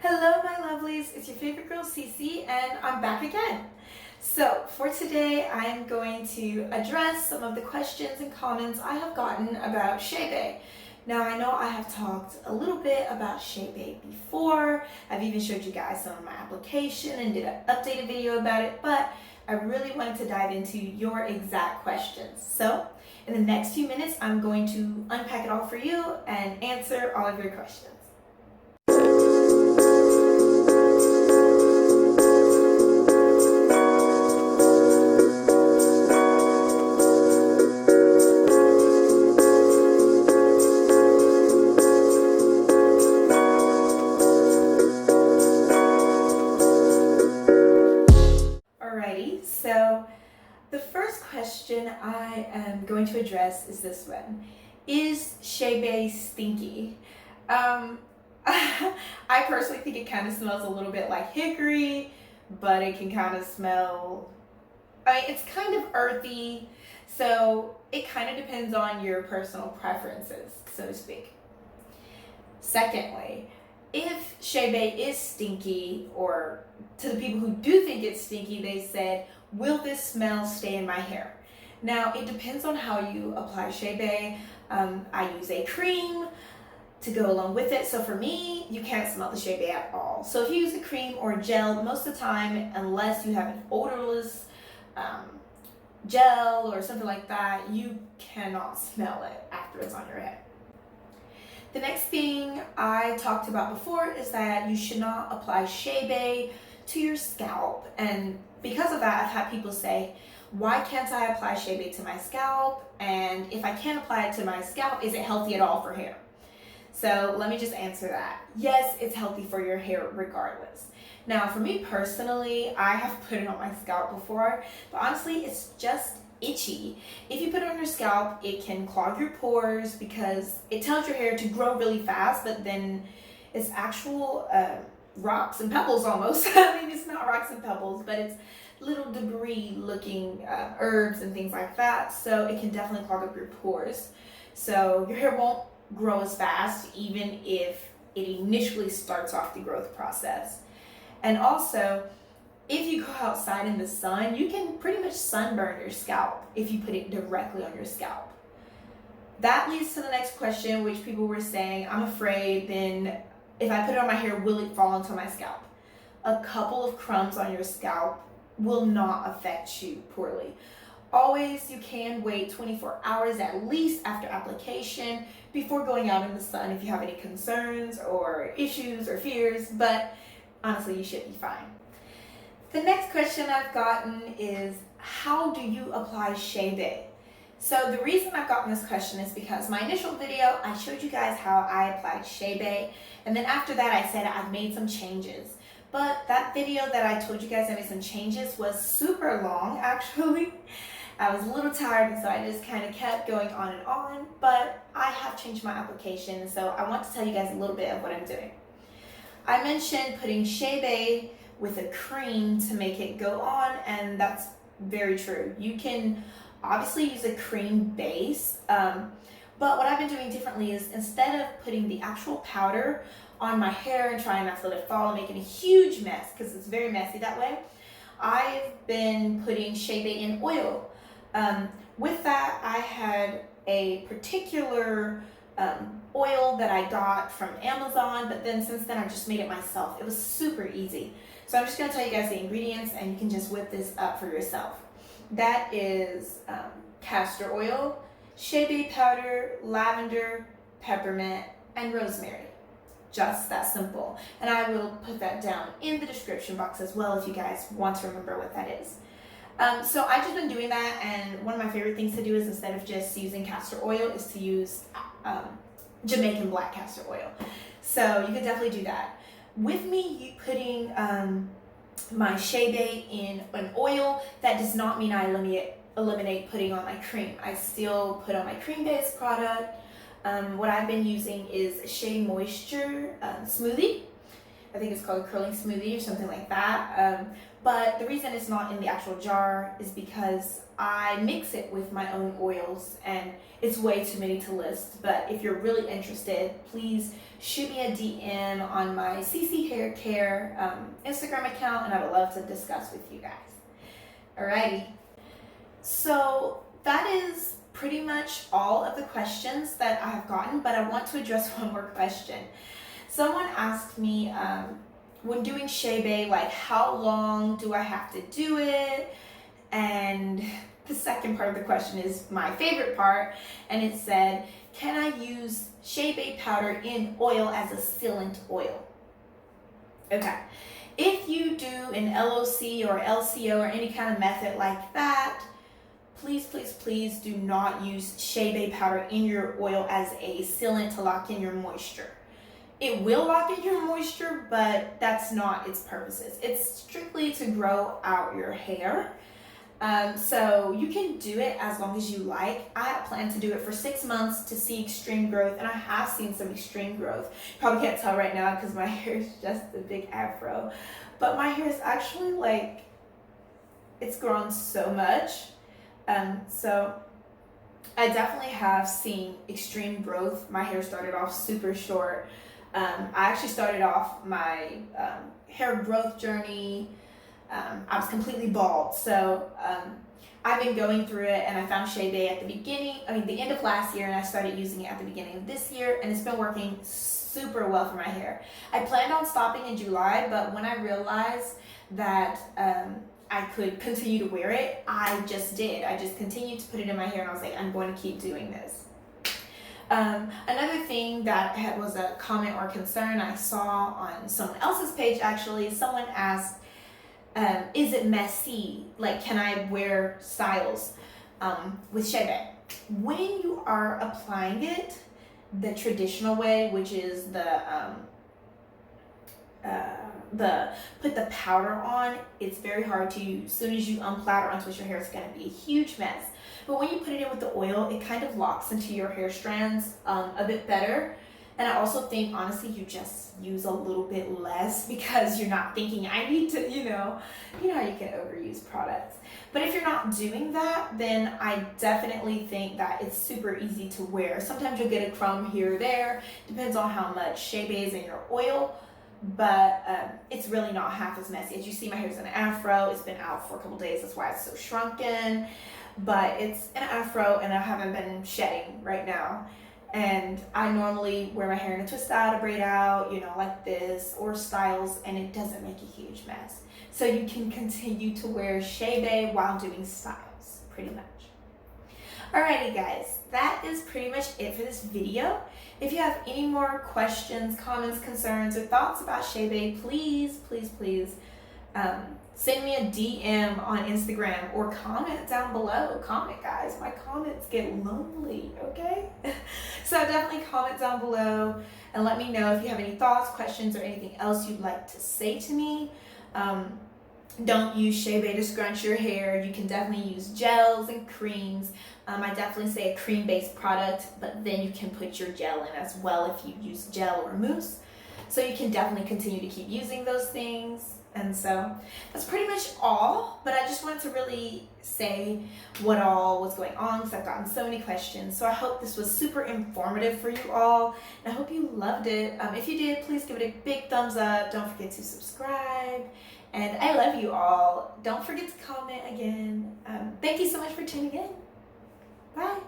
Hello my lovelies, it's your favorite girl Cece and I'm back again. So for today I am going to address some of the questions and comments I have gotten about Chebe. Now I know I have talked a little bit about Chebe before, I've even showed you guys some of my application and did an updated video about it, but I really wanted to dive into your exact questions. So in the next few minutes I'm going to unpack it all for you and answer all of your questions. Alrighty, so the first question I am going to address is this one. Is Chebe stinky? I personally think it kind of smells a little bit like hickory, but it can kind of smell, it's kind of earthy, so it kind of depends on your personal preferences, so to speak. Secondly, if Chebe is stinky, or to the people who do think it's stinky, they said, will this smell stay in my hair? Now, it depends on how you apply Chebe. I use a cream to go along with it. So for me, you can't smell the Chebe at all. So if you use a cream or a gel, most of the time, unless you have an odorless gel or something like that, you cannot smell it after it's on your head. The next thing I talked about before is that you should not apply Chebe to your scalp. And because of that, I've had people say, why can't I apply Chebe to my scalp? And if I can't apply it to my scalp, is it healthy at all for hair? So let me just answer that. Yes, it's healthy for your hair regardless. Now, for me personally, I have put it on my scalp before, but honestly, it's just itchy. If you put it on your scalp, it can clog your pores because it tells your hair to grow really fast, but then it's actual rocks and pebbles almost. I mean, it's not rocks and pebbles, but it's little debris looking herbs and things like that. So it can definitely clog up your pores. So your hair won't grow as fast, even if it initially starts off the growth process. And also, if you go outside in the sun, you can pretty much sunburn your scalp if you put it directly on your scalp. That leads to the next question, which people were saying, I'm afraid then if I put it on my hair, will it fall into my scalp? A couple of crumbs on your scalp will not affect you poorly. Always, you can wait 24 hours at least after application before going out in the sun if you have any concerns or issues or fears, but honestly, you should be fine. The next question I've gotten is, how do you apply Chebe? So the reason I've gotten this question is because my initial video, I showed you guys how I applied Chebe, and then after that I said I've made some changes. But that video that I told you guys I made some changes was super long actually. I was a little tired, and so I just kind of kept going on, but I have changed my application, so I want to tell you guys a little bit of what I'm doing. I mentioned putting Chebe with a cream to make it go on, and that's very true. You can obviously use a cream base, but what I've been doing differently is instead of putting the actual powder on my hair and trying not to let it fall and making a huge mess, because it's very messy that way, I've been putting Chebe in oil. With that, I had a particular oil that I got from Amazon, but then since then I just made it myself. It was super easy. So I'm just going to tell you guys the ingredients and you can just whip this up for yourself. That is castor oil, Chebe powder, lavender, peppermint, and rosemary. Just that simple. And I will put that down in the description box as well if you guys want to remember what that is. So I've just been doing that, and one of my favorite things to do is instead of just using castor oil is to use Jamaican black castor oil. So you could definitely do that. With me putting my Chebe in an oil, that does not mean I eliminate putting on my cream. I still put on my cream-based product. What I've been using is Shea Moisture smoothie. I think it's called a curling smoothie or something like that. But the reason it's not in the actual jar is because I mix it with my own oils, and it's way too many to list. But if you're really interested, please shoot me a DM on my CC Hair Care Instagram account, and I would love to discuss with you guys. Alrighty. So that is pretty much all of the questions that I have gotten, but I want to address one more question. Someone asked me, when doing Chebe, like, how long do I have to do it? And the second part of the question is my favorite part, and it said, can I use Chebe powder in oil as a sealant oil? Okay, if you do an LOC or LCO or any kind of method like that, please, please, please do not use Chebe powder in your oil as a sealant to lock in your moisture. It will lock in your moisture, but that's not its purposes. It's strictly to grow out your hair. So you can do it as long as you like. I plan to do it for 6 months to see extreme growth, and I have seen some extreme growth. Probably can't tell right now because my hair is just a big afro, but my hair is actually like, it's grown so much. So I definitely have seen extreme growth. My hair started off super short. I actually started off my hair growth journey. I was completely bald. So I've been going through it, and I found Chebe at the end of last year, and I started using it at the beginning of this year, and it's been working super well for my hair. I planned on stopping in July, but when I realized that I could continue to wear it, I just did. I just continued to put it in my hair, and I was like, I'm going to keep doing this. Another thing that was a comment or concern I saw on someone else's page, actually, someone asked, is it messy? Like, can I wear styles with Chebe? When you are applying it the traditional way, which is the put the powder on, it's very hard to, as soon as you unplait or untwist your hair, it's going to be a huge mess. But when you put it in with the oil, it kind of locks into your hair strands a bit better. And I also think, honestly, you just use a little bit less because you're not thinking, I need to, you know how you can overuse products. But if you're not doing that, then I definitely think that it's super easy to wear. Sometimes you'll get a crumb here or there, depends on how much Chebe is in your oil. But it's really not half as messy. As you see, my hair's an afro. It's been out for a couple days. That's why it's so shrunken. But it's an afro, and I haven't been shedding right now. And I normally wear my hair in a twist out, a braid out, like this, or styles, and it doesn't make a huge mess. So you can continue to wear Chebe while doing styles, pretty much. Alrighty guys, that is pretty much it for this video. If you have any more questions, comments, concerns, or thoughts about Chebe, please, please, please send me a DM on Instagram or comment down below. Comment, guys. My comments get lonely, okay? So definitely comment down below and let me know if you have any thoughts, questions, or anything else you'd like to say to me. Don't use Chebe to scrunch your hair. You can definitely use gels and creams. I definitely say a cream-based product, but then you can put your gel in as well if you use gel or mousse. So you can definitely continue to keep using those things. And so that's pretty much all, but I just wanted to really say what all was going on because I've gotten so many questions. So I hope this was super informative for you all, and I hope you loved it. If you did, please give it a big thumbs up. Don't forget to subscribe, and I love you all. Don't forget to comment again. Thank you so much for tuning in. Bye.